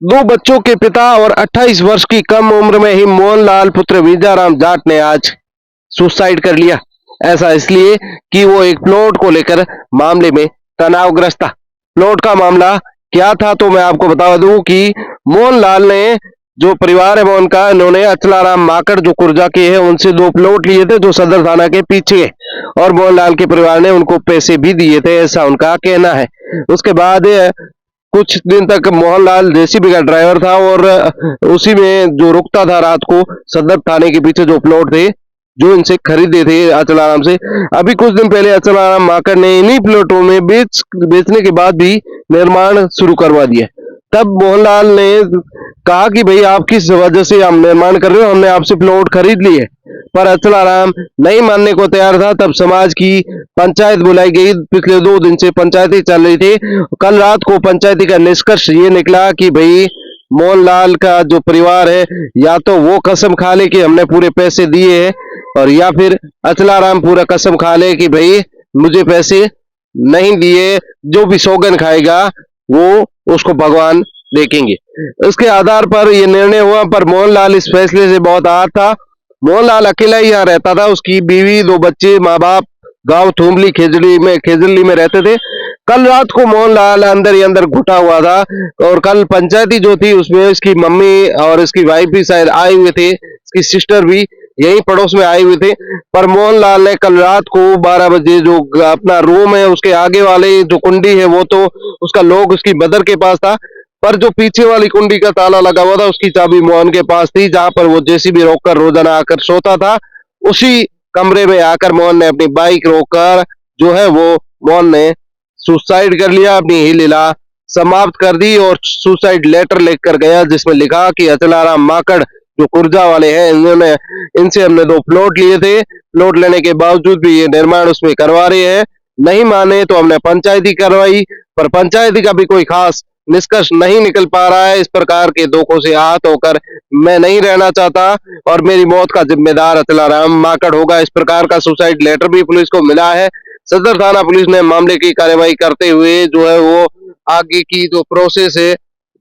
दो बच्चों के पिता और 28 वर्ष की कम उम्र में ही मोहनलाल पुत्र विद्याराम जाट ने आज सुसाइड कर लिया। ऐसा इसलिए कि वो एक प्लॉट को लेकर मामले में तनावग्रस्त था। प्लॉट का मामला क्या था तो मैं आपको बता दूं कि मोहनलाल ने जो परिवार है मोहन का, इन्होंने अचलाराम माकड़ जो कुर्जा के हैं उनसे दो प्लॉट लिए थे जो सदर थाना के पीछे है, और मोहनलाल के परिवार ने उनको पैसे भी दिए थे, ऐसा उनका कहना है। उसके बाद कुछ दिन तक मोहनलाल जेसीबी का ड्राइवर था और उसी में जो रुकता था रात को सदर थाने के पीछे जो प्लॉट थे जो इनसे खरीदे थे अचलाराम से। अभी कुछ दिन पहले अचलाराम माकड़ ने इन्हीं प्लॉटों में बेचने के बाद भी निर्माण शुरू करवा दिया। तब मोहनलाल ने कहा कि भाई आप किस वजह से हम निर्माण कर रहे हो, हमने आपसे प्लॉट खरीद लिए, पर अचलाराम नहीं मानने को तैयार था। तब समाज की पंचायत बुलाई गई। पिछले 2 दिन से पंचायती चल रही थी। कल रात को पंचायती का निष्कर्ष ये निकला कि भाई मोहनलाल का जो परिवार है या तो वो कसम खा ले कि हमने पूरे पैसे दिए हैं, और या फिर अचलाराम पूरा कसम खा ले कि भाई मुझे पैसे नहीं दिए। जो भी सौगन खाएगा वो उसको भगवान देखेंगे। इसके आधार पर यह निर्णय हुआ, पर मोहनलाल इस फैसले से बहुत आहत था। मोहनलाल अकेला ही यहाँ रहता था। उसकी बीवी, 2 बच्चे, माँ बाप गांव थुमली खेजली में रहते थे। कल रात को मोहनलाल अंदर ही अंदर घुटा हुआ था, और कल पंचायती जो थी उसमें इसकी मम्मी और इसकी वाइफ भी शायद आए हुए थे, इसकी सिस्टर भी यही पड़ोस में आए हुए थे। पर मोहनलाल ने कल रात को 12 बजे जो अपना रूम है उसके आगे वाले जो कुंडी है वो तो उसका लॉक उसकी मदर के पास था, पर जो पीछे वाली कुंडी का ताला लगा हुआ था उसकी चाबी मोहन के पास थी, जहां पर वो जेसीबी रोककर रोजाना आकर सोता था। उसी कमरे में आकर मोहन ने अपनी बाइक रोककर जो है वो मोहन ने सुसाइड कर लिया, अपनी ही लीला समाप्त कर दी और सुसाइड लेटर लेकर गया जिसमें लिखा कि अचलाराम माकड़ जो कुर्जा वाले हैं इनसे हमने 2 प्लॉट लिए थे, प्लॉट लेने के बावजूद भी ये निर्माण उसमें करवा रहे हैं। नहीं माने तो हमने पंचायती करवाई, पर पंचायती का भी कोई खास निष्कर्ष नहीं निकल पा रहा है। इस प्रकार के धोखों से आहत होकर मैं नहीं रहना चाहता और मेरी मौत का जिम्मेदार अचलाराम माकड़ होगा। इस प्रकार का सुसाइड लेटर भी पुलिस को मिला है। सदर थाना पुलिस ने मामले की कार्यवाही करते हुए जो है वो आगे की जो प्रोसेस है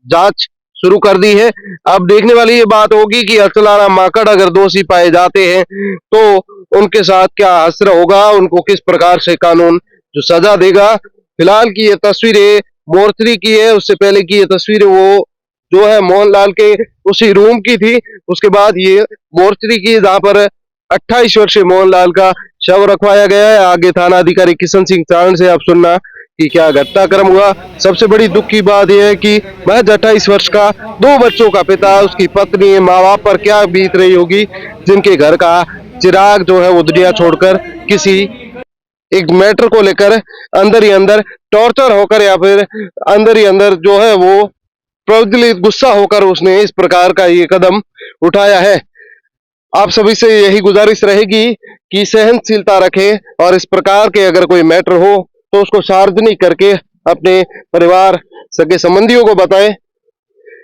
जांच शुरू कर दी है। अब देखने वाली ये बात होगी कि अचलाराम माकड़ अगर दोषी पाए जाते हैं तो उनके साथ क्या असर होगा, उनको किस प्रकार से कानून जो सजा देगा। फिलहाल की ये तस्वीरें मोर्चरी की है, उससे पहले की ये तस्वीरें वो जो है मोहनलाल के उसी रूम की थी। उसके बाद ये मोर्चरी की जहां पर 28 वर्षीय मोहनलाल का शव रखवाया गया है। आगे थाना अधिकारी किशन सिंह चारण से आप सुनना कि क्या घटनाक्रम हुआ। सबसे बड़ी दुख की बात यह है कि महज 28 वर्ष का 2 बच्चों का पिता, उसकी पत्नी, माँ बाप पर क्या बीत रही होगी, जिनके घर का चिराग जो है वो दुनिया छोड़कर किसी एक मैटर को लेकर अंदर ही अंदर टॉर्चर होकर या फिर अंदर ही अंदर जो है वो प्रज्वलित गुस्सा होकर उसने इस प्रकार का ये कदम उठाया है। आप सभी से यही गुजारिश रहेगी कि सहनशीलता रखें और इस प्रकार के अगर कोई मैटर हो तो उसको सार्वजनिक करके अपने परिवार, सगे संबंधियों को बताएं।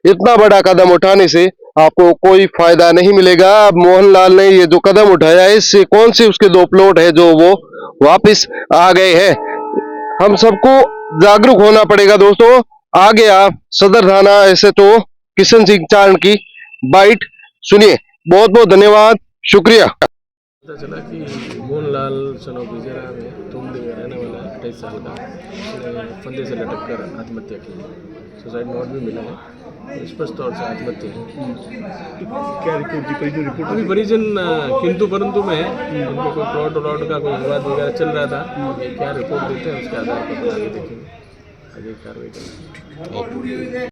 इतना बड़ा कदम उठाने से आपको कोई फायदा नहीं मिलेगा। अब मोहनलाल ने ये जो कदम उठाया है इससे कौन से उसके 2 प्लॉट है जो वो वापस आ गए हैं। हम सबको जागरूक होना पड़ेगा दोस्तों। आगे आप सदर थाना एसएचओ किशन सिंह चारण की बाइट सुनिए। बहुत बहुत धन्यवाद, शुक्रिया। पता चला कि मोहनलाल सनो विजयराम है, तुमली में रहने वाला 28 साल का, उसने फंदे से लटक कर आत्महत्या की। सुसाइड नोट भी मिला है, स्पष्ट तौर से आत्महत्या है। क्या रिपोर्ट अभी परिजन किंतु परंतु में है, उनको कोई प्लॉट का कोई विवाद वगैरह चल रहा था। क्या रिपोर्ट देते हैं उसके आधार पर आगे देखेंगे, आगे कार्रवाई करेंगे।